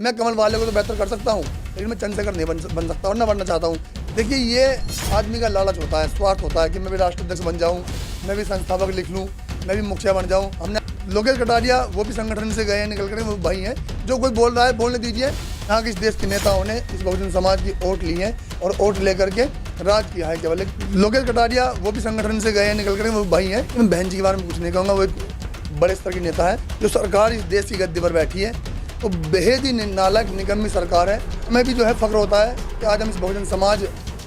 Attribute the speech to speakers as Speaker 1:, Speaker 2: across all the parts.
Speaker 1: मैं कमल वाले को तो बेहतर कर सकता हूँ, लेकिन मैं चंद्रशेखर नहीं बन सकता और ना बनना चाहता हूँ। देखिए, ये आदमी का लालच होता है, स्वार्थ होता है कि मैं भी राष्ट्राध्यक्ष बन जाऊँ, मैं भी संस्थापक लिख लूँ, मैं भी मुखिया बन जाऊँ। हमने लोकेश कटारिया वो भी संगठन से गए हैं निकल कर, वो भाई हैं। जो कोई बोल रहा है बोलने दीजिए। यहाँ के इस देश के नेताओं ने इस बहुजन समाज की वोट ली है और वोट लेकर के राज किया है केवल। लोकेश कटारिया वो भी संगठन से गए हैं निकल कर, वो भाई हैं। मैं बहन जी के बारे में कुछ नहीं कहूँगा, वो एक बड़े स्तर की नेता है। जो सरकार इस देश की गद्दी पर बैठी है तो बेहद ही नालायक निकम्मी सरकार है। हमें भी जो है फख्र होता है कि आज हम इस बहुजन समाज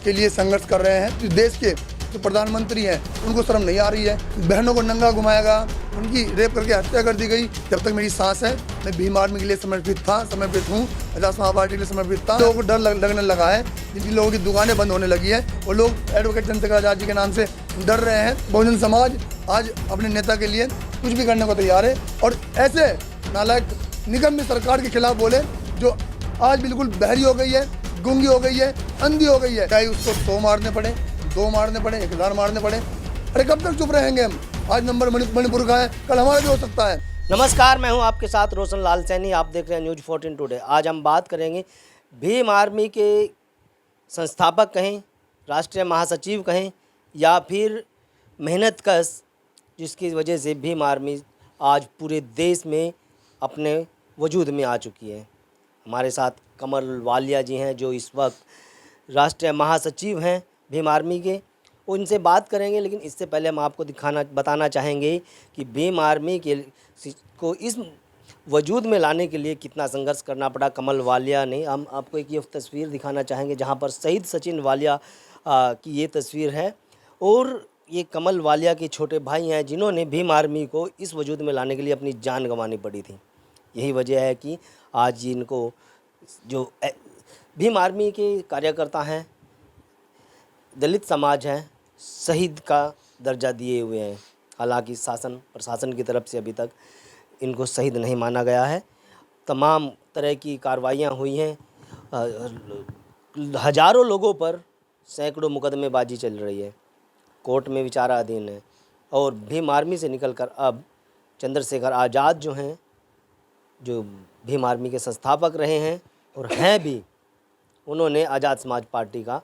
Speaker 1: के लिए संघर्ष कर रहे हैं। इस देश के जो प्रधानमंत्री हैं उनको शर्म नहीं आ रही है। बहनों को नंगा घुमाएगा, उनकी रेप करके हत्या कर दी गई। जब तक मेरी सांस है मैं भीम आर्मी के लिए समर्पित था, समर्पित हूँ, आजाद समाज पार्टी के लिए समर्पित था। लोगों को डर लगने लगा है, जिन लोगों की दुकानें बंद होने लगी है वो लोग एडवोकेट चंद्रशेखर आजाद जी के नाम से डर रहे हैं। बहुजन समाज आज अपने नेता के लिए कुछ भी करने को तैयार है और ऐसे नालायक निगम सरकार के खिलाफ बोले जो आज बिल्कुल बहरी हो गई है, गूंगी हो गई है, अंधी हो गई है। चाहे उसको 100 मारने पड़े, 2 मारने पड़े, 1000 मारने पड़े, अरे कब तक चुप रहेंगे हम? आज नंबर मणिपुर का है, कल हमारा भी हो सकता है।
Speaker 2: नमस्कार, मैं हूं आपके साथ रोशन लाल सैनी। आप देख रहे हैं न्यूज़ 14 टुडे। आज हम बात करेंगे भीम आर्मी के संस्थापक कहें, राष्ट्रीय महासचिव कहें या फिर मेहनतकश, जिसकी वजह से भीम आर्मी आज पूरे देश में अपने वजूद में आ चुकी है। हमारे साथ कमल वालिया जी हैं जो इस वक्त राष्ट्रीय महासचिव हैं भीम आर्मी के। उनसे बात करेंगे, लेकिन इससे पहले हम आपको बताना चाहेंगे कि भीम आर्मी को इस वजूद में लाने के लिए कितना संघर्ष करना पड़ा कमल वालिया ने। हम आपको एक ये तस्वीर दिखाना चाहेंगे जहां पर शहीद सचिन वालिया की ये तस्वीर है और ये कमल वालिया के छोटे भाई हैं जिन्होंने भीम आर्मी को इस वजूद में लाने के लिए अपनी जान गंवानी पड़ी थी। यही वजह है कि आज इनको जो भीम आर्मी के कार्यकर्ता हैं, दलित समाज है, शहीद का दर्जा दिए हुए हैं। हालांकि शासन प्रशासन की तरफ से अभी तक इनको शहीद नहीं माना गया है। तमाम तरह की कार्रवाइयाँ हुई हैं, हज़ारों लोगों पर सैकड़ों मुकदमेबाजी चल रही है, कोर्ट में विचाराधीन है। और भीम आर्मी से निकलकर अब चंद्रशेखर आज़ाद जो हैं, जो भीम आर्मी के संस्थापक रहे हैं और हैं भी, उन्होंने आज़ाद समाज पार्टी का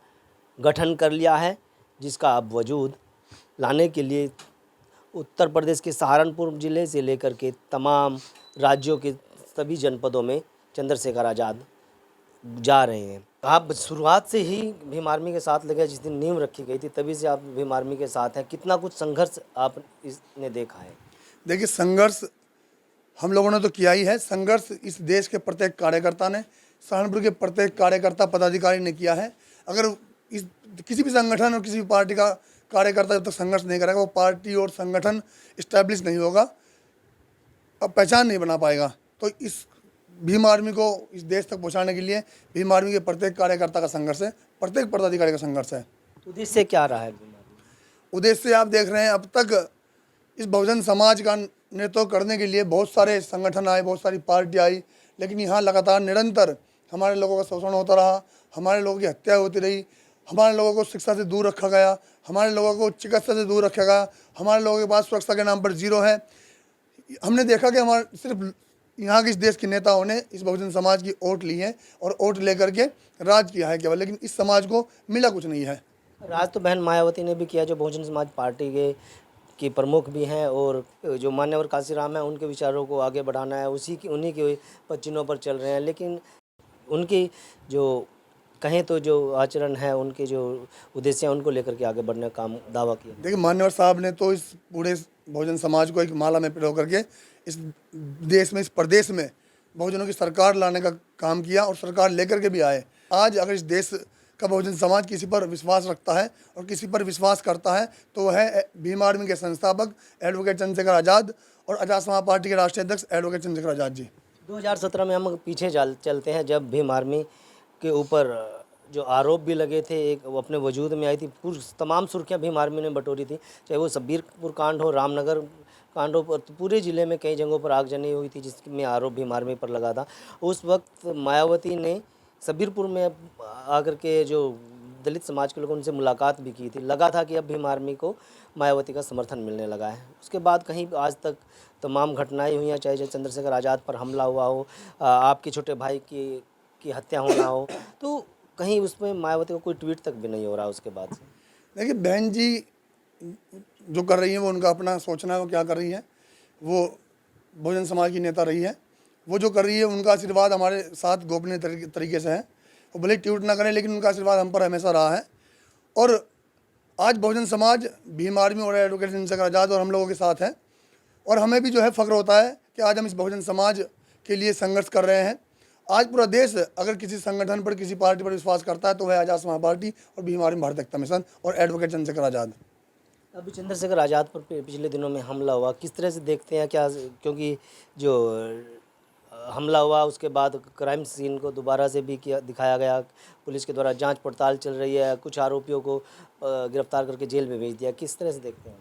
Speaker 2: गठन कर लिया है, जिसका अब वजूद लाने के लिए उत्तर प्रदेश के सहारनपुर ज़िले से लेकर के तमाम राज्यों के सभी जनपदों में चंद्रशेखर आज़ाद जा रहे हैं। आप शुरुआत से ही भीम आर्मी के साथ लगे, जिस दिन नींव रखी गई थी तभी से आप भीम आर्मी के साथ हैं। कितना कुछ संघर्ष आपने देखा है?
Speaker 1: देखिए, संघर्ष हम लोगों ने तो किया ही है। संघर्ष इस देश के प्रत्येक कार्यकर्ता ने, सहारनपुर के प्रत्येक कार्यकर्ता पदाधिकारी ने किया है। अगर इस किसी भी संगठन और किसी भी पार्टी का कार्यकर्ता जब तक संघर्ष नहीं करेगा, वो पार्टी और संगठन इस्टेब्लिश नहीं होगा, अब पहचान नहीं बना पाएगा। तो इस भीम आर्मी को इस देश तक पहुंचाने के लिए भीम आर्मी के प्रत्येक कार्यकर्ता का संघर्ष है, प्रत्येक पदाधिकारी का संघर्ष है।
Speaker 2: उद्देश्य क्या रहा है भीम आर्मी?
Speaker 1: उद्देश्य आप देख रहे हैं, अब तक इस बहुजन समाज का नेतृत्व करने के लिए बहुत सारे संगठन आए, बहुत सारी पार्टी आई, लेकिन यहाँ लगातार निरंतर हमारे लोगों का शोषण होता रहा, हमारे लोगों की हत्या होती रही, हमारे लोगों को शिक्षा से दूर रखा गया, हमारे लोगों को चिकित्सा से दूर रखा गया, हमारे लोगों के पास सुरक्षा के नाम पर जीरो है। हमने देखा कि हमारे सिर्फ यहाँ के इस देश के नेताओं ने इस बहुजन समाज की वोट ली है और वोट लेकर के राज किया है केवल, लेकिन इस समाज को मिला कुछ नहीं है।
Speaker 2: राज तो बहन मायावती ने भी किया, जो बहुजन समाज पार्टी के प्रमुख भी हैं, और जो मान्यवर काशीराम हैं उनके विचारों को आगे बढ़ाना है, उन्हीं के पचिनों पर चल रहे हैं। लेकिन उनकी जो कहें तो जो आचरण है, उनके जो उद्देश्य हैं, उनको लेकर के आगे बढ़ने का काम दावा किया।
Speaker 1: देखिए, मान्यवर साहब ने तो इस पूरे बहुजन समाज को एक माला में पिरो करके इस देश में, इस प्रदेश में बहुजनों की सरकार लाने का काम किया और सरकार लेकर के भी आए। आज अगर इस देश का बहुजन समाज किसी पर विश्वास रखता है और किसी पर विश्वास करता है तो वह है भीम आर्मी के संस्थापक एडवोकेट चंद्रशेखर आज़ाद और आज़ाद समाज पार्टी के राष्ट्रीय अध्यक्ष एडवोकेट चंद्रशेखर आज़ाद जी।
Speaker 2: 2017 में हम पीछे चलते हैं, जब भीम आर्मी के ऊपर जो आरोप भी लगे थे, एक वो अपने वजूद में आई थी, तमाम सुर्खियां भीम आर्मी ने बटोरी थी, चाहे वो सबीरपुर कांड हो, रामनगर कांड हो, पूरे ज़िले में कई जगहों पर आगजनी हुई थी जिसमें आरोप भीम आर्मी पर लगा था। उस वक्त मायावती ने सबीरपुर में आकर के जो दलित समाज के लोगों उनसे मुलाकात भी की थी, लगा था कि अब भीम आर्मी को मायावती का समर्थन मिलने लगा है। उसके बाद कहीं आज तक तमाम घटनाएं हुई हैं, चाहे चंद्रशेखर आज़ाद पर हमला हुआ हो, आपके छोटे भाई की हत्या होना हो, तो कहीं उसमें मायावती को कोई ट्वीट तक भी नहीं हो रहा उसके बाद से।
Speaker 1: देखिए बहन जी जो कर रही हैं वो उनका अपना सोचना है, वो क्या कर रही हैं। वो बहुजन समाज की नेता रही है, वो जो कर रही है उनका आशीर्वाद हमारे साथ गोपनीय तरीके से है। वो भले ट्वीट ना करें लेकिन उनका आशीर्वाद हम पर हमेशा रहा है। और आज बहुजन समाज भीम आर्मी और एडवोकेट चंद्रशेखर आज़ाद और हम लोगों के साथ है। और हमें भी जो है फ़ख्र होता है कि आज हम इस बहुजन समाज के लिए संघर्ष कर रहे हैं। आज पूरा देश अगर किसी संगठन पर, किसी पार्टी पर विश्वास करता है तो वह आज़ाद समाज पार्टी और भीम आर्मी भारत एकता मिशन और एडवोकेट चंद्रशेखर आज़ाद।
Speaker 2: अभी चंद्रशेखर आज़ाद पर पिछले दिनों में हमला हुआ, किस तरह से देखते हैं क्या, क्योंकि जो हमला हुआ उसके बाद क्राइम सीन को दोबारा से भी किया दिखाया गया, पुलिस के द्वारा जांच पड़ताल चल रही है, कुछ आरोपियों को गिरफ्तार करके जेल में भेज दिया, किस तरह से देखते हैं?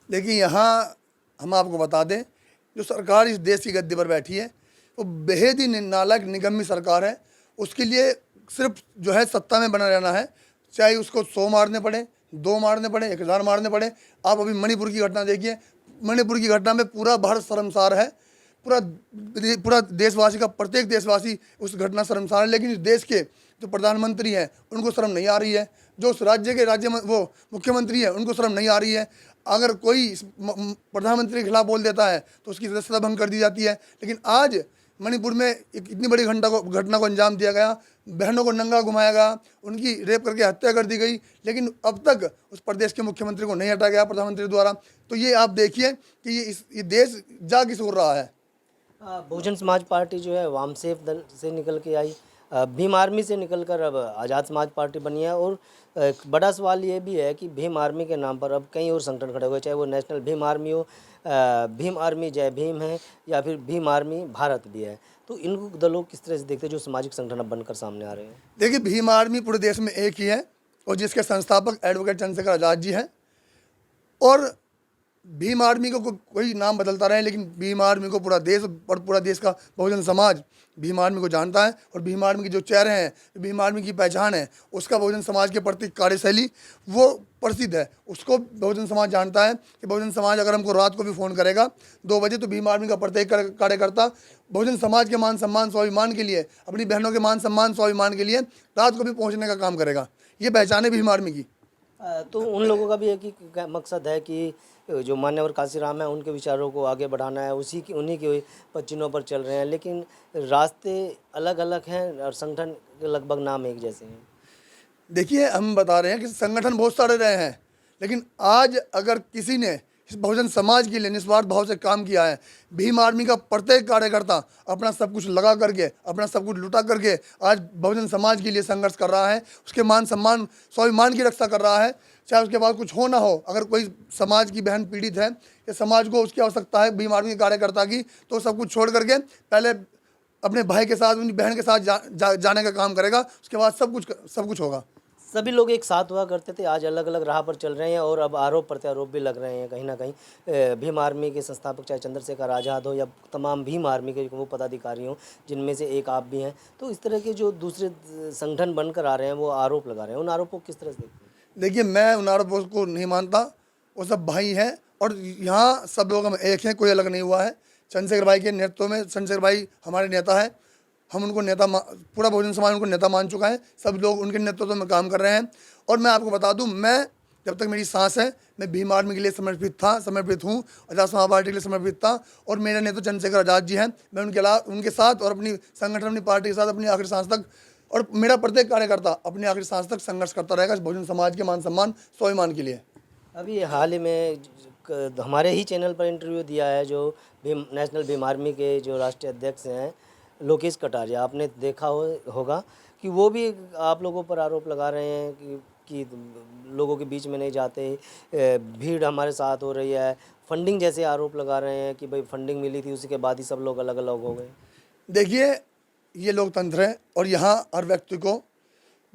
Speaker 1: देखिए यहाँ हम आपको बता दें, जो सरकार इस देश की गद्दी पर बैठी है वो बेहद ही नालायक निगम्मी सरकार है। उसके लिए सिर्फ जो है सत्ता में बना रहना है, चाहे उसको 100 मारने पड़े, 2 मारने पड़े, 1000 मारने पड़े। आप अभी मणिपुर की घटना देखिए, मणिपुर की घटना में पूरा भारत शर्मसार है, पूरा देशवासी का प्रत्येक देशवासी उस घटना शर्मसार है। लेकिन इस देश के जो प्रधानमंत्री हैं उनको शर्म नहीं आ रही है, जो उस राज्य के वो मुख्यमंत्री हैं उनको शर्म नहीं आ रही है। अगर कोई प्रधानमंत्री के खिलाफ बोल देता है तो उसकी सदस्यता भंग कर दी जाती है। लेकिन आज मणिपुर में एक इतनी बड़ी घटना को अंजाम दिया गया, बहनों को नंगा घुमाया गया, उनकी रेप करके हत्या कर दी गई, लेकिन अब तक उस प्रदेश के मुख्यमंत्री को नहीं हटाया गया प्रधानमंत्री द्वारा। तो ये आप देखिए कि ये देश जा किस ओर रहा है।
Speaker 2: बहुजन समाज पार्टी जो है वामसेफ दल से निकल के आई, भीम आर्मी से निकलकर अब आज़ाद समाज पार्टी बनी है। और एक बड़ा सवाल ये भी है कि भीम आर्मी के नाम पर अब कई और संगठन खड़े हुए, चाहे वो नेशनल भीम आर्मी हो, भीम आर्मी जय भीम है, या फिर भीम आर्मी भारत भी है। तो इन दलों किस तरह से देखते हैं जो सामाजिक संगठन अब बनकर सामने आ रहे हैं?
Speaker 1: देखिए भीम आर्मी पूरे देश में एक ही है और जिसके संस्थापक एडवोकेट चंद्रशेखर आज़ाद जी हैं। और भीम आर्मी को कोई नाम बदलता रहे लेकिन भीम आर्मी को पूरा देश और पूरा देश का बहुजन समाज भीम आर्मी को जानता है। और भीम आर्मी के जो चेहरे हैं, भीम आर्मी की पहचान है, उसका बहुजन समाज के प्रति कार्यशैली वो प्रसिद्ध है। उसको बहुजन समाज जानता है कि बहुजन समाज अगर हमको रात को भी फ़ोन करेगा 2 बजे तो भीम आर्मी का प्रत्येक कार्यकर्ता बहुजन समाज के मान सम्मान स्वाभिमान के लिए, अपनी बहनों के मान सम्मान स्वाभिमान के लिए रात को भी पहुँचने का काम करेगा। ये पहचान है भीम आर्मी की।
Speaker 2: तो उन लोगों का भी एक ही मकसद है कि जो मान्यवर काशीराम है उनके विचारों को आगे बढ़ाना है, उन्हीं के पचिनों पर चल रहे हैं, लेकिन रास्ते अलग अलग हैं और संगठन के लगभग नाम एक जैसे हैं।
Speaker 1: देखिए हम बता रहे हैं कि संगठन बहुत सारे रहे हैं, लेकिन आज अगर किसी ने इस बहुजन समाज के लिए निस्वार्थ भाव से काम किया है, भीम आर्मी का प्रत्येक कार्यकर्ता अपना सब कुछ लगा करके, अपना सब कुछ लुटा करके आज बहुजन समाज के लिए संघर्ष कर रहा है, उसके मान सम्मान स्वाभिमान की रक्षा कर रहा है। चाहे उसके बाद कुछ हो ना हो, अगर कोई समाज की बहन पीड़ित है या समाज को उसकी आवश्यकता है भीम आर्मी के कार्यकर्ता की, तो सब कुछ छोड़ करके पहले अपने भाई के साथ, अपनी बहन के साथ जाने का काम करेगा, उसके बाद सब कुछ होगा।
Speaker 2: सभी लोग एक साथ हुआ करते थे, आज अलग अलग राह पर चल रहे हैं और अब आरोप प्रत्यारोप भी लग रहे हैं कहीं ना कहीं। भीम आर्मी के संस्थापक चाहे चंद्रशेखर आज़ाद हो या तमाम भीम आर्मी के वो पदाधिकारी हों, जिनमें से एक आप भी हैं, तो इस तरह के जो दूसरे संगठन बनकर आ रहे हैं वो आरोप लगा रहे हैं, उन आरोपों को किस तरह से देखते हैं?
Speaker 1: देखिए मैं उन आरोपों को नहीं मानता, वो सब भाई हैं और यहाँ सब लोग हम एक हैं, कोई अलग नहीं हुआ है। चंद्रशेखर भाई के नेतृत्व में, चंद्रशेखर भाई हमारे नेता है, हम उनको नेता, पूरा बहुजन समाज उनको नेता मान चुका है, सब लोग उनके नेतृत्व में काम कर रहे हैं। और मैं आपको बता दूं, मैं जब तक मेरी सांस है मैं भीम आर्मी के लिए समर्पित हूँ, आज़ाद समाज पार्टी के लिए समर्पित था। और मेरे नेता चंद्रशेखर आज़ाद जी हैं, मैं उनके साथ और अपनी संगठन, अपनी पार्टी के साथ अपनी आखिरी सांस तक, और मेरा प्रत्येक कार्यकर्ता अपनी आखिरी सांस तक संघर्ष करता रहेगा इस बहुजन समाज के मान सम्मान स्वाभिमान के लिए।
Speaker 2: अभी हाल ही में हमारे ही चैनल पर इंटरव्यू दिया है जो नेशनल भीम आर्मी के जो राष्ट्रीय अध्यक्ष हैं लोकेश कटारिया, आपने देखा होगा कि वो भी आप लोगों पर आरोप लगा रहे हैं कि लोगों के बीच में नहीं जाते, भीड़ हमारे साथ हो रही है, फंडिंग जैसे आरोप लगा रहे हैं कि भाई फंडिंग मिली थी उसी के बाद ही सब लोग अलग अलग हो गए।
Speaker 1: देखिए ये लोकतंत्र है और यहाँ हर व्यक्ति को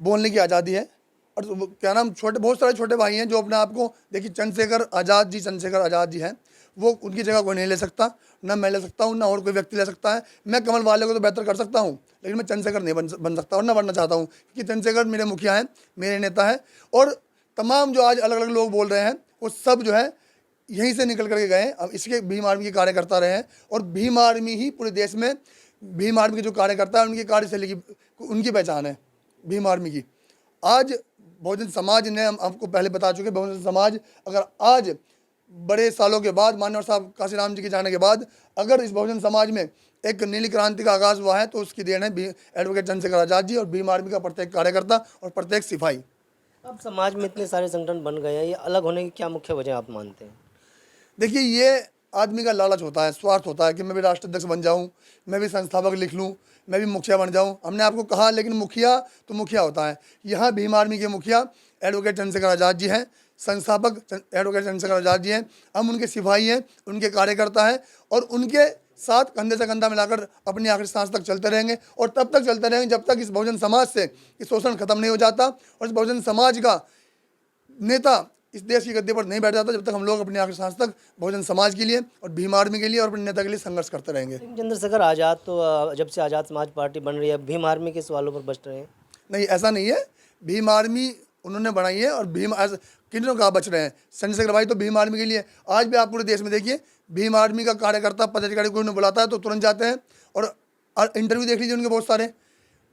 Speaker 1: बोलने की आज़ादी है। और क्या नाम, बहुत सारे छोटे भाई हैं जो अपने आप को, देखिए चंद्रशेखर आज़ाद जी हैं, वो उनकी जगह कोई नहीं ले सकता, ना मैं ले सकता हूँ, ना और कोई व्यक्ति ले सकता है। मैं कमल वाले को तो बेहतर कर सकता हूँ, लेकिन मैं चंद्रशेखर नहीं बन सकता और ना बनना चाहता हूँ, क्योंकि चंद्रशेखर मेरे मुखिया हैं, मेरे नेता हैं। और तमाम जो आज अलग अलग लोग बोल रहे हैं वो सब जो है यहीं से निकल करके गए हैं। अब इसके भीम आर्मी के कार्यकर्ता रहे हैं, और भीम आर्मी ही पूरे देश में, भीम आर्मी के जो कार्यकर्ता है उनकी कार्यशैली की उनकी पहचान है भीम आर्मी की। आज बहुजन समाज ने, हम आपको पहले बता चुके, बहुजन समाज अगर आज बड़े सालों के बाद, मान्यवर साहब काशीराम जी के जाने के बाद, अगर इस बहुजन समाज में एक नीली क्रांति का आगाज़ हुआ है तो उसकी देन है एडवोकेट चंद्रशेखर आज़ाद जी और भीम आर्मी का प्रत्येक कार्यकर्ता और प्रत्येक सिपाही।
Speaker 2: अब समाज में इतने सारे संगठन बन गए हैं, ये अलग होने की क्या मुख्य वजह आप मानते हैं?
Speaker 1: देखिए, ये आदमी का लालच होता है, स्वार्थ होता है कि मैं भी राष्ट्राध्यक्ष बन जाऊं, मैं भी संस्थापक लिख लूं, मैं भी मुखिया बन जाऊं। हमने आपको कहा, लेकिन मुखिया तो मुखिया होता है। यहाँ भीम आर्मी के मुखिया एडवोकेट चंद्रशेखर आज़ाद जी हैं, संस्थापक एडवोकेट चंद्रशेखर आज़ाद जी हैं, हम उनके सिपाही हैं, उनके कार्यकर्ता हैं, और उनके साथ कंधे से कंधा मिलाकर अपनी आखिरी सांस तक चलते रहेंगे। और तब तक चलते रहेंगे जब तक इस बहुजन समाज से ये शोषण खत्म नहीं हो जाता और इस बहुजन समाज का नेता इस देश की गद्दी पर नहीं बैठ जाता, जब तक हम लोग अपनी आखिरी सांस तक बहुजन समाज के लिए और भीम आर्मी के लिए और अपने नेता के लिए संघर्ष करते रहेंगे।
Speaker 2: लेकिन चंद्रशेखर आज़ाद तो जब से आज़ाद समाज पार्टी बन रही है, भीम आर्मी के सवालों पर बच रहे हैं।
Speaker 1: नहीं, ऐसा नहीं है। भीम आर्मी उन्होंने बनाई है और भीम किन्होंने कहा बच रहे हैं? चंद्रशेखर भाई तो भीम आर्मी के लिए। आज भी आप पूरे देश में देखिए, भीम आर्मी का कार्यकर्ता पदाधिकारी कोई उन्हें बुलाता है तो तुरंत जाते हैं, और इंटरव्यू देख लीजिए उनके बहुत सारे।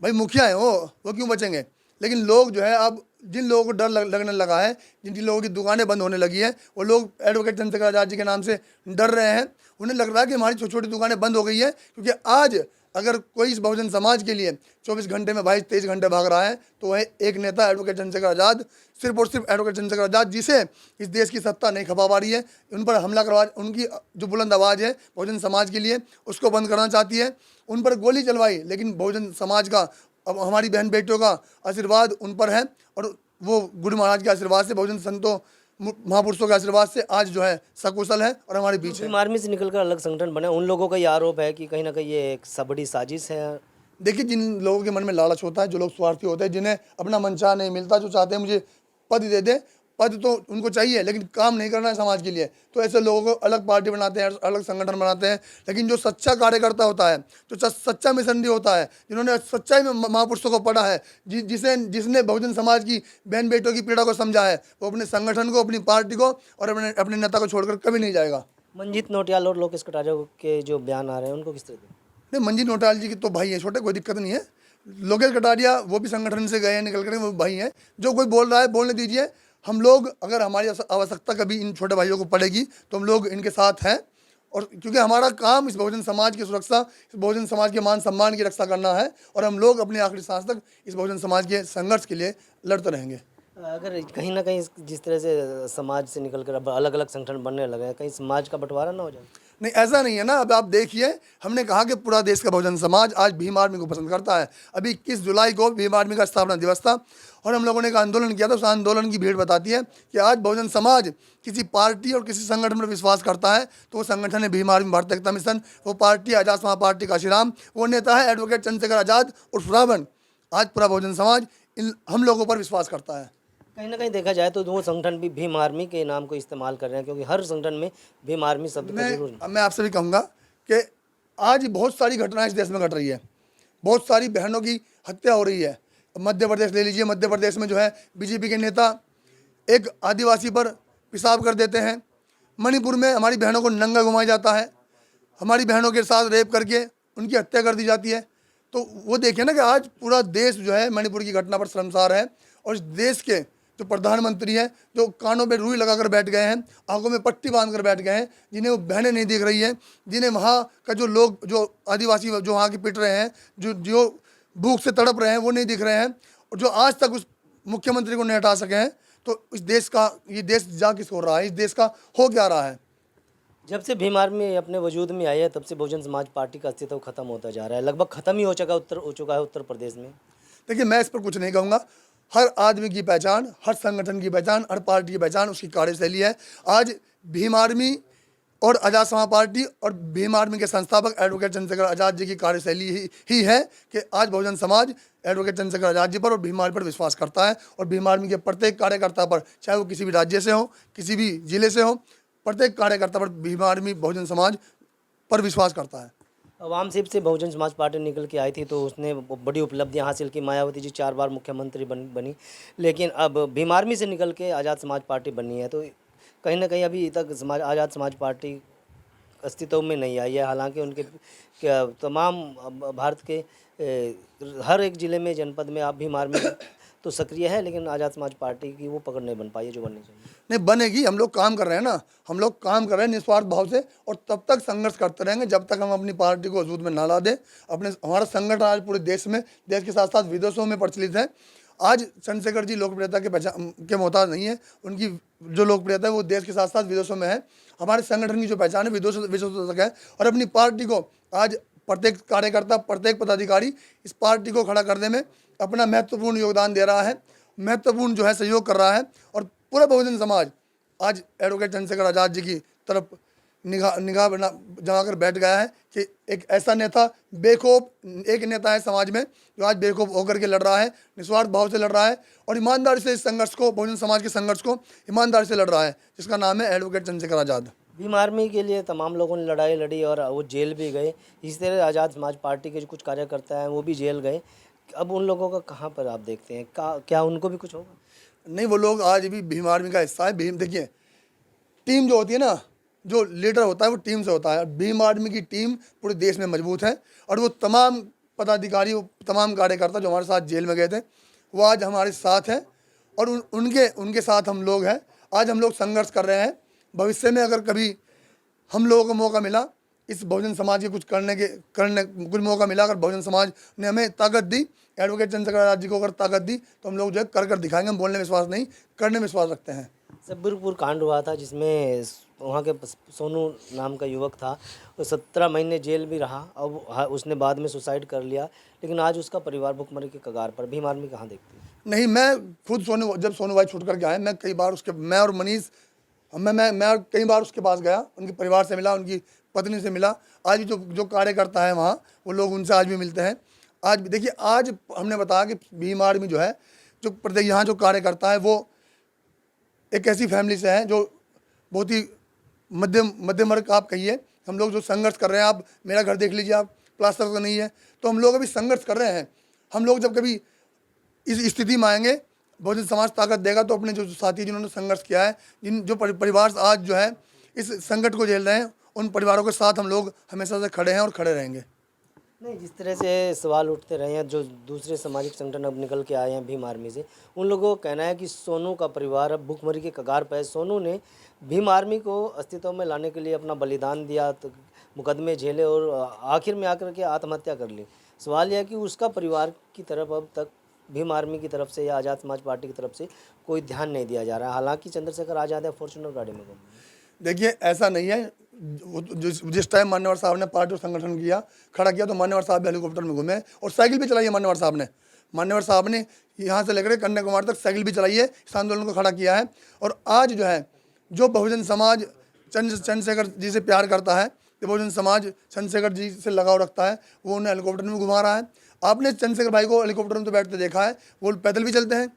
Speaker 1: भाई मुखिया हैं वो क्यों बचेंगे? लेकिन लोग जो है, अब जिन लोगों को डर लगने लगा है, जिन जिन लोगों की दुकानें बंद होने लगी हैं, वो लोग एडवोकेट चंद्रशेखर आज़ाद जी के नाम से डर रहे हैं। उन्हें लग रहा है कि हमारी छोटी छोटी दुकानें बंद हो गई हैं, क्योंकि आज अगर कोई इस बहुजन समाज के लिए 24 घंटे में 22-23 घंटे भाग रहा है तो वह एक नेता एडवोकेट चंद्रशेखर आज़ाद, सिर्फ और सिर्फ एडवोकेट चंद्रशेखर आज़ाद, जिसे इस देश की सत्ता नहीं खपा पा रही है, उन पर हमला करवा, उनकी जो बुलंद आवाज़ है बहुजन समाज के लिए, उसको बंद करना चाहती है। उन पर गोली चलवाई, लेकिन बहुजन समाज का, अब हमारी बहन बेटियों का आशीर्वाद उन पर है, और वो गुरु महाराज के आशीर्वाद से, बहुजन संतों महापुरुषों के आशीर्वाद से आज जो है सकुशल है और हमारे बीच है।
Speaker 2: भीम आर्मी से निकलकर अलग संगठन बने, उन लोगों का ये आरोप है कि कहीं ना कहीं ये एक बड़ी साजिश है।
Speaker 1: देखिए, जिन लोगों के मन में लालच होता है, जो लोग स्वार्थी होते हैं, जिन्हें अपना मनचाहा नहीं मिलता, जो चाहते हैं मुझे पद दे दे, पद तो उनको चाहिए लेकिन काम नहीं करना है समाज के लिए, तो ऐसे लोगों को अलग पार्टी बनाते हैं, अलग संगठन बनाते हैं। लेकिन जो सच्चा कार्यकर्ता होता है, जो सच्चा मिशनरी होता है, जिन्होंने सच्चाई में महापुरुषों को पढ़ा है, जिसने बहुजन समाज की बहन बेटियों की पीड़ा को समझा है, वो अपने संगठन को, अपनी पार्टी को और अपने नेता को छोड़कर कभी नहीं जाएगा।
Speaker 2: मंजीत नौटियाल और लोकेश कटारिया के जो बयान आ रहे हैं, उनको किस तरह दें?
Speaker 1: नहीं, मंजीत नौटियाल जी की तो भाई है छोटे, कोई दिक्कत नहीं है। लोकेश कटारिया वो भी संगठन से गए हैं निकल कर, वो भाई हैं। जो कोई बोल रहा है बोलने दीजिए। हम लोग, अगर हमारी आवश्यकता कभी इन छोटे भाइयों को पड़ेगी तो हम लोग इनके साथ हैं, और क्योंकि हमारा काम इस बहुजन समाज की सुरक्षा, इस बहुजन समाज के मान सम्मान की रक्षा करना है, और हम लोग अपनी आखिरी सांस तक इस बहुजन समाज के संघर्ष के लिए लड़ते रहेंगे।
Speaker 2: अगर कहीं ना कहीं जिस तरह से समाज से निकलकर अब अलग अलग संगठन बनने लगे हैं, कहीं समाज का बंटवारा ना हो जाए?
Speaker 1: नहीं, ऐसा नहीं है ना। अब आप देखिए, हमने कहा कि पूरा देश का बहुजन समाज आज भीम आर्मी को पसंद करता है। अभी 21 जुलाई को भीम आर्मी का स्थापना दिवस था, और हम लोगों ने एक आंदोलन किया था। उस आंदोलन की भीड़ बताती है कि आज बहुजन समाज किसी पार्टी और किसी संगठन पर विश्वास करता है तो वो संगठन है भीम आर्मी भारत एकता मिशन, वो पार्टी आज़ाद समाज पार्टी काशीराम, वो नेता है एडवोकेट चंद्रशेखर आज़ाद उर्फ रावण। आज पूरा बहुजन समाज हम लोगों पर विश्वास करता है।
Speaker 2: कहीं ना कहीं देखा जाए तो वो संगठन भी भीम आर्मी के नाम को इस्तेमाल कर रहे हैं, क्योंकि हर संगठन में भीम आर्मी शब्द का जरूर।
Speaker 1: मैं आपसे भी कहूँगा कि आज बहुत सारी घटनाएं इस देश में घट रही है, बहुत सारी बहनों की हत्या हो रही है। मध्य प्रदेश ले लीजिए, मध्य प्रदेश में जो है बीजेपी के नेता एक आदिवासी पर पेशाब कर देते हैं। मणिपुर में हमारी बहनों को नंगा घुमाया जाता है, हमारी बहनों के साथ रेप करके उनकी हत्या कर दी जाती है। तो वो देखिए ना कि आज पूरा देश जो है मणिपुर की घटना पर शर्मसार है, और इस देश के जो प्रधानमंत्री हैं, जो कानों में रुई लगाकर बैठ गए हैं, आंखों में पट्टी बांध कर बैठ गए हैं, जिन्हें वो बहनें नहीं दिख रही हैं, जिन्हें वहाँ का जो लोग, जो आदिवासी जो वहाँ के पिट रहे हैं, जो भूख से तड़प रहे हैं, वो नहीं दिख रहे हैं, और जो आज तक उस मुख्यमंत्री को नहीं हटा सके हैं। तो इस देश का, ये देश जा किस हो रहा है, इस देश का हो क्या रहा है?
Speaker 2: जब से भीम आर्मी अपने वजूद में आई है, तब से बहुजन समाज पार्टी का अस्तित्व खत्म होता जा रहा है, लगभग खत्म ही हो चुका है उत्तर प्रदेश में।
Speaker 1: देखिए, मैं इस पर कुछ नहीं कहूँगा। हर आदमी की पहचान, हर संगठन की पहचान, हर पार्टी की पहचान उसकी कार्यशैली है। आज भीम आर्मी और आज़ाद समाज पार्टी और भीम आर्मी के संस्थापक एडवोकेट चंद्रशेखर आज़ाद जी की कार्यशैली ही है कि आज बहुजन समाज एडवोकेट चंद्रशेखर आज़ाद जी पर और भीम आर्मी पर विश्वास करता है, और भीम आर्मी के प्रत्येक कार्यकर्ता पर, चाहे वो किसी भी राज्य से हो, किसी भी जिले से हो, प्रत्येक कार्यकर्ता पर भीम आर्मी बहुजन समाज पर विश्वास करता है।
Speaker 2: आवाम सिर्फ से बहुजन समाज पार्टी निकल के आई थी तो उसने बड़ी उपलब्धियां हासिल की। मायावती जी 4 बार मुख्यमंत्री बनी, लेकिन अब भीम आर्मी से निकल के आज़ाद समाज पार्टी बनी है। तो कहीं ना कहीं अभी तक आज़ाद समाज पार्टी अस्तित्व में नहीं आई है। हालांकि उनके तमाम भारत के हर एक ज़िले में, जनपद में आप भीम आर्मी तो सक्रिय है, लेकिन आज़ाद समाज पार्टी की वो पकड़ नहीं बन पाई है जो बननी चाहिए।
Speaker 1: नहीं बनेगी, हम लोग काम कर रहे हैं ना, हम लोग काम कर रहे हैं निस्वार्थ भाव से, और तब तक संघर्ष करते रहेंगे जब तक हम अपनी पार्टी को वजूद में ना ला दें। हमारा संगठन आज पूरे देश में, देश के साथ साथ विदेशों में प्रचलित है। आज चंद्रशेखर जी लोकप्रियता के मोहताज नहीं है, उनकी जो लोकप्रियता है वो देश के साथ साथ विदेशों में है। हमारे संगठन की जो पहचान है विदेशों तक है, और अपनी पार्टी को आज प्रत्येक कार्यकर्ता, प्रत्येक पदाधिकारी इस पार्टी को खड़ा करने में अपना महत्वपूर्ण योगदान दे रहा है, महत्वपूर्ण जो है सहयोग कर रहा है। और पूरा बहुजन समाज आज एडवोकेट चंद्रशेखर आज़ाद जी की तरफ निगाह जमा कर बैठ गया है कि एक ऐसा नेता, बेखौफ एक नेता है समाज में जो आज बेखौफ होकर के लड़ रहा है, निस्वार्थ भाव से लड़ रहा है, और ईमानदारी से इस संघर्ष को, बहुजन समाज के संघर्ष को ईमानदारी से लड़ रहा है, जिसका नाम है एडवोकेट चंद्रशेखर आज़ाद।
Speaker 2: भीम आर्मी के लिए तमाम लोगों ने लड़ाई लड़ी और वो जेल भी गए। इसी तरह आज़ाद समाज पार्टी के जो कुछ कार्यकर्ता हैं वो भी जेल गए। अब उन लोगों का कहाँ पर आप देखते हैं, क्या उनको भी कुछ होगा?
Speaker 1: नहीं, वो लोग आज भी भीम आर्मी का हिस्सा है। भीम, देखिए टीम जो होती है ना, जो लीडर होता है वो टीम से होता है। भीम आर्मी की टीम पूरे देश में मजबूत है, और वो तमाम पदाधिकारी, वो तमाम कार्यकर्ता जो हमारे साथ जेल में गए थे वो आज हमारे साथ हैं, और उनके साथ हम लोग हैं। आज हम लोग संघर्ष कर रहे हैं। भविष्य में अगर कभी हम लोगों को मौका मिला, इस बहुजन समाज के कुछ मौका मिला, अगर बहुजन समाज ने हमें ताकत दी, एडवोकेट चंद्रशेखर आज़ाद जी को अगर ताकत दी, तो हम लोग जो है कर दिखाएंगे। हम बोलने में विश्वास नहीं, करने में विश्वास रखते हैं।
Speaker 2: सबुरपुर कांड हुआ था जिसमें वहाँ के सोनू नाम का युवक था, वो 17 महीने जेल भी रहा। अब उसने बाद में सुसाइड कर लिया, लेकिन आज उसका परिवार भुखमरी के कगार पर। भीम आर्मी कहाँ देखती है?
Speaker 1: नहीं, मैं खुद जब सोनू भाई छूट करके आए, मैं कई बार मैं और मनीष, मैं कई बार उसके पास गया, उनके परिवार से मिला, उनकी पत्नी से मिला। आज भी जो कार्यकर्ता है वहाँ, वो लोग उनसे आज भी मिलते हैं। आज भी देखिए, आज हमने बताया कि भीम आर्मी जो है, जो प्रत्येक यहाँ जो कार्यकर्ता है वो एक ऐसी फैमिली से है जो बहुत ही मध्यम वर्ग का आप कहिए। हम लोग जो संघर्ष कर रहे हैं, आप मेरा घर देख लीजिए, आप प्लास्टर तो नहीं है, तो हम लोग अभी संघर्ष कर रहे हैं। हम लोग जब कभी इस स्थिति में आएंगे, बहुजन समाज ताकत देगा, तो अपने जो साथी जिन्होंने संघर्ष किया है, जो परिवार आज जो है इस संकट को झेल रहे हैं, उन परिवारों के साथ हम लोग हमेशा से खड़े हैं और खड़े रहेंगे।
Speaker 2: नहीं, जिस तरह से सवाल उठते रहे हैं, जो दूसरे सामाजिक संगठन अब निकल के आए हैं भीम आर्मी से, उन लोगों का कहना है कि सोनू का परिवार अब भुखमरी के कगार पर है। सोनू ने भीम आर्मी को अस्तित्व में लाने के लिए अपना बलिदान दिया, तो मुकदमे झेले और आखिर में आकर के आत्महत्या कर ली। सवाल यह है कि उसका परिवार की तरफ अब तक भीम आर्मी की तरफ से या आज़ाद समाज पार्टी की तरफ से कोई ध्यान नहीं दिया जा रहा है। हालांकि चंद्रशेखर आज़ाद है फॉर्च्यूनर गाड़ी में घूम।
Speaker 1: देखिए, ऐसा नहीं है। जिस टाइम मान्यवर साहब ने पार्टी और संगठन खड़ा किया, तो मान्यवर साहब भी हेलीकॉप्टर में घूमे और साइकिल भी चलाई है। मान्यवर साहब ने यहाँ से लेकर कन्याकुमारी तक साइकिल भी चलाई है, इस आंदोलन को खड़ा किया है। और आज जो है, जो बहुजन समाज चंद्रशेखर जी से प्यार करता है, जो बहुजन समाज चंद्रशेखर जी से लगाव रखता है, वो उन्हें हेलीकॉप्टर में घुमा रहा है। आपने चंद्रशेखर भाई को हेलीकॉप्टर में तो बैठते देखा है, वो पैदल भी चलते हैं,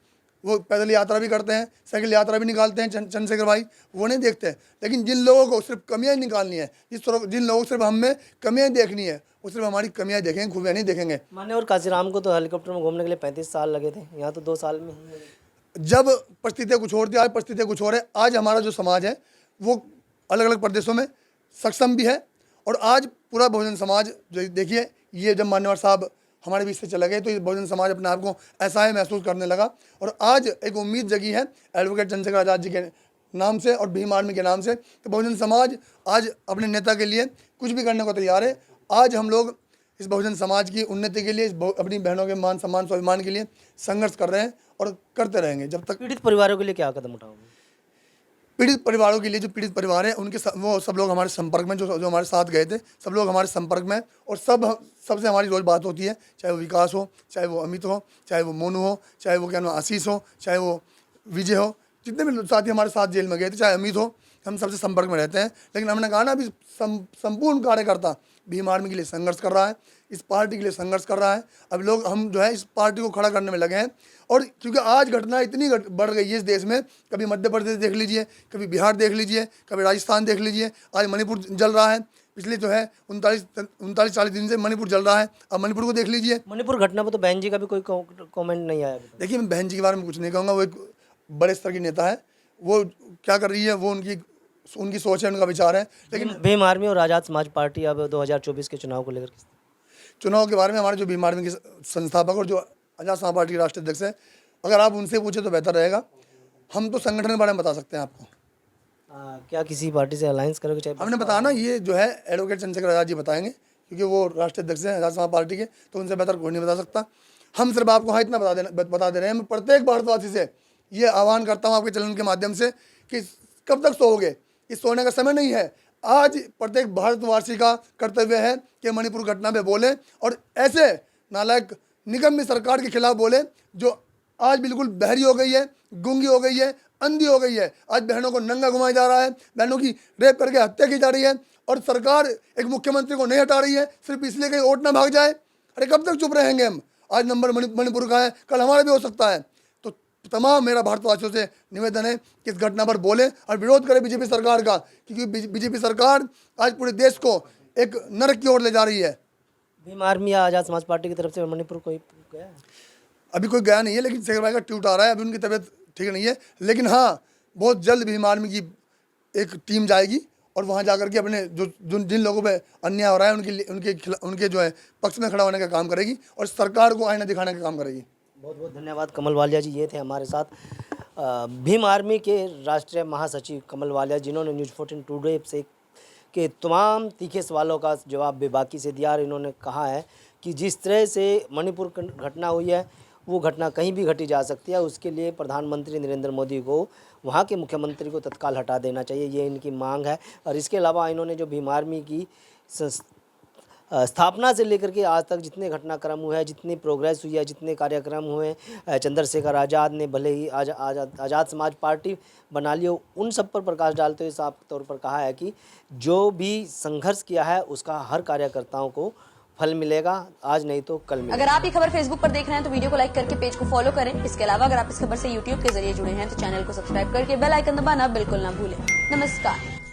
Speaker 1: वो पैदल यात्रा भी करते हैं, साइकिल यात्रा भी निकालते हैं। चंद्रशेखर भाई वो नहीं देखते हैं। लेकिन जिन लोगों को सिर्फ कमियां निकालनी है, जिन लोगों को सिर्फ हम में कमियां देखनी है, वो सिर्फ हमारी कमियां देखेंगे, खूबियां नहीं देखेंगे।
Speaker 2: मान्यवर काशीराम को तो हेलीकॉप्टर में घूमने के लिए 35 साल लगे थे, यहाँ तो 2 साल में ही।
Speaker 1: जब परिस्थितियाँ कुछ और थी, आज परिस्थितियाँ कुछ और है। आज हमारा जो समाज है वो अलग अलग प्रदेशों में सक्षम भी है, और आज पूरा बहुजन समाज जो देखिए, ये जब मान्यवर साहब हमारे बीच से चले गए, तो ये बहुजन समाज अपने आप को ऐसा ही महसूस करने लगा। और आज एक उम्मीद जगी है एडवोकेट चंद्रशेखर आज़ाद जी के नाम से और भीम आर्मी के नाम से, तो बहुजन समाज आज अपने नेता के लिए कुछ भी करने को तैयार है। आज हम लोग इस बहुजन समाज की उन्नति के लिए, अपनी बहनों के मान सम्मान स्वाभिमान के लिए संघर्ष कर रहे हैं और करते रहेंगे जब तक।
Speaker 2: पीड़ित परिवारों के लिए क्या कदम उठाओगे?
Speaker 1: पीड़ित परिवारों के लिए, जो पीड़ित परिवार हैं, वो सब लोग हमारे संपर्क में, जो हमारे साथ गए थे, सब लोग हमारे संपर्क में, और सबसे हमारी रोज़ बात होती है। चाहे वो विकास हो, चाहे वो अमित हो, चाहे वो मोनू हो, चाहे वो क्या नाम आशीष हो, चाहे वो विजय हो, जितने भी साथी हमारे साथ जेल में गए थे, चाहे अमित हो, हम सबसे संपर्क में रहते हैं। लेकिन हमने कहा ना, अभी संपूर्ण कार्यकर्ता भीम आर्मी के लिए संघर्ष कर रहा है, इस पार्टी के लिए संघर्ष कर रहा है। अब हम जो है इस पार्टी को खड़ा करने में लगे हैं। और क्योंकि आज घटना इतनी बढ़ गई है इस देश में, कभी मध्य प्रदेश देख लीजिए, कभी बिहार देख लीजिए, कभी राजस्थान देख लीजिए, आज मणिपुर जल रहा है, पिछले जो है 39-40 दिन से मणिपुर जल रहा है। अब मणिपुर को देख लीजिए।
Speaker 2: मणिपुर घटना पर तो बहन जी का भी कोई कमेंट नहीं आया अभी तक।
Speaker 1: देखिए, मैं बहन जी के बारे में कुछ नहीं कहूँगा, वो एक बड़े स्तर की नेता है, वो क्या कर रही है वो उनकी सोच है, उनका विचार है। लेकिन
Speaker 2: भीम आर्मी और आज़ाद समाज पार्टी अब 2024 के चुनाव को लेकर
Speaker 1: चुनाव के बारे में हमारे जो भीम आर्मी के संस्थापक और जो आज़ाद समाज पार्टी के राष्ट्रीय अध्यक्ष हैं, अगर आप उनसे पूछे तो बेहतर रहेगा। हम तो संगठन के बारे में बता सकते हैं आपको।
Speaker 2: क्या किसी पार्टी से अलायंस करोगे? चाहे
Speaker 1: हमने बताया ना, ये जो है एडवोकेट चंद्रशेखर आज़ाद जी बताएंगे, क्योंकि वो राष्ट्रीय अध्यक्ष हैं आज़ाद समाज पार्टी के, तो उनसे बेहतर कोई नहीं बता सकता। हम सिर्फ आपको हाँ इतना बता दे रहे हैं। मैं प्रत्येक भारतवासी से ये आह्वान करता हूँ आपके चैनल के माध्यम से कि कब तक सोओगे? इस सोने का समय नहीं है। आज प्रत्येक भारतवासी का कर्तव्य है कि मणिपुर घटना पे बोले और ऐसे नालायक निगम सरकार के खिलाफ बोले जो आज बिल्कुल बहरी हो गई है, गूंगी हो गई है, अंधी हो गई है। आज बहनों को नंगा घुमाया जा रहा है, बहनों की रेप करके हत्या की जा रही है और सरकार एक मुख्यमंत्री को नहीं हटा रही है सिर्फ इसलिए कहीं वोट ना भाग जाए। अरे कब तक चुप रहेंगे हम? आज नंबर मणिपुर का है, कल हमारा भी हो सकता है। तो तमाम मेरा भारतवासियों से निवेदन है कि इस घटना पर बोले और विरोध करें बीजेपी सरकार का, क्योंकि बीजेपी सरकार आज पूरे देश को एक नरक की ओर ले जा रही है।
Speaker 2: भीम आर्मी या आज़ाद समाज पार्टी की तरफ से मणिपुर कोई गया है?
Speaker 1: अभी कोई गया नहीं है, लेकिन शेखर भाई का ट्वीट आ रहा है। अभी उनकी तबीयत ठीक नहीं है, लेकिन हाँ बहुत जल्द भीम आर्मी की एक टीम जाएगी और वहाँ जाकर के अपने जिन लोगों पे अन्याय हो रहा है उनके जो है पक्ष में खड़ा होने का काम करेगी और सरकार को आईना दिखाने का काम करेगी।
Speaker 2: बहुत बहुत धन्यवाद कमल वालिया जी, ये थे हमारे साथ भीम आर्मी के राष्ट्रीय महासचिव कमल वालिया, जिन्होंने न्यूज़ 14 टुडे से के तमाम तीखे सवालों का जवाब बेबाकी से दिया। और इन्होंने कहा है कि जिस तरह से मणिपुर घटना हुई है वो घटना कहीं भी घटी जा सकती है, उसके लिए प्रधानमंत्री नरेंद्र मोदी को वहाँ के मुख्यमंत्री को तत्काल हटा देना चाहिए, ये इनकी मांग है। और इसके अलावा इन्होंने जो भीम आर्मी की स्थापना से लेकर के आज तक जितने घटनाक्रम हुए हैं, जितनी प्रोग्रेस हुई है, जितने कार्यक्रम हुए, चंद्रशेखर आज़ाद ने भले ही आज़ाद समाज पार्टी बना ली हो, उन सब पर प्रकाश डालते हुए साफ तौर पर कहा है कि जो भी संघर्ष किया है उसका हर कार्यकर्ताओं को फल मिलेगा, आज नहीं तो कल मिलेगा।
Speaker 3: अगर आप ये खबर फेसबुक पर देख रहे हैं तो वीडियो को लाइक करके पेज को फॉलो करें। इसके अलावा अगर आप इस खबर से यूट्यूब के जरिए जुड़े हैं तो चैनल को सब्सक्राइब करके बेल आइकन दबाना बिल्कुल ना भूलें। नमस्कार।